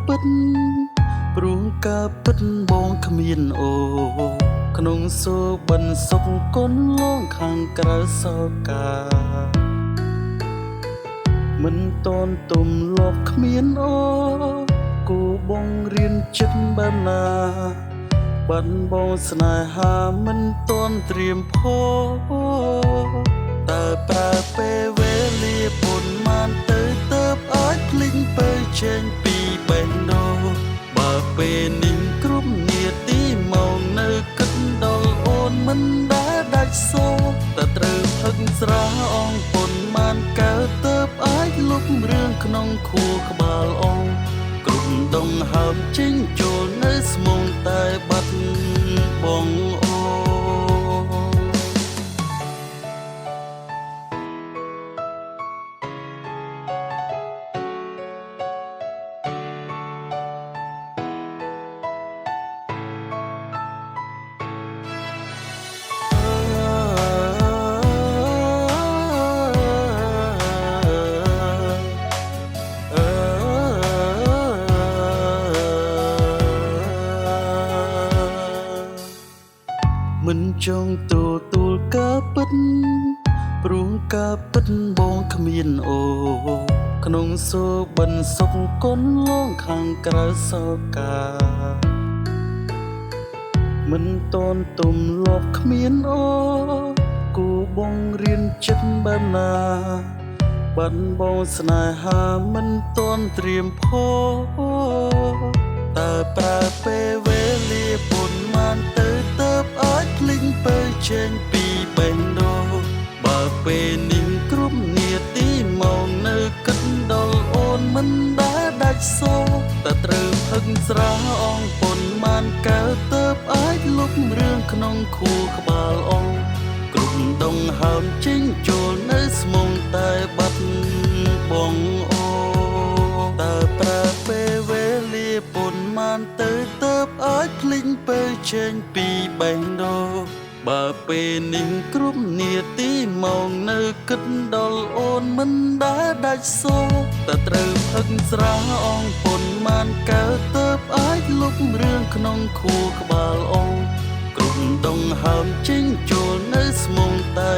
ពិតព្រោះការពិតបងគ្មានអូក្នុងសូបិនសុខគុណលងខាងក្រៅសោកាមិនតន់ទុំលបគ្មានអូគូបងរៀនចិត្តបែបណាបាត់បងស្នេហាមិនតន់ត្រៀមផតើប្រើពេលវេលាប៉ុន្មានទៅអាចភ្លេចទៅចេញពីបេះដូងបើពេលនេះគ្រប់នាទីមកនៅគិតដល់អូនមិនដែលដាច់សូរតែត្រូវផឹកស្រាអងប៉ុន្មានកែវអាចលុបរឿងក្នុងខួរក្បាលអងគ្រប់ដងហើមចេញចូលនៅស្មងតែបាត់បងអូមិនចង់ទទួលការពិតព្រោះការពិតបងគ្មានអូក្នុងសូបិនសុខគុណលងខាងក្រៅសោកាមិនតន់ទុំលបគ្មានអូគូបងរៀនចិត្តបែបណាបាត់បងស្នេហាមិនតន់ត្រៀមផតើប្រើពេលវេលាប៉ុន្មានទៅអាចភ្លេចទៅចេញពីបេះដូងបើពេលនេះគ្រប់នាទីមកនៅគិតដល់អូនមិនដែលដាច់សូរតែត្រូវផឹកស្រាអងប៉ុន្មានកែវអាចលុបរឿងក្នុងខួរក្បាលអងគ្រប់ដងហើមចេញចូលនៅស្មងតែបាត់បងអូតើប្រើពេលវេលាប៉ុន្មានទៅអាចភ្លេចទៅចេញពីបេះដូងបើពេលនេះគ្រប់នាទីមកនៅគិតដល់អូនមិនដែលដាច់សូរតែត្រូវផឹកស្រាអងប៉ុន្មានកែវអាចលុបរឿងក្នុងខួរក្បាលអងគ្រប់ដងហើមចេញចូលនៅស្មងតែ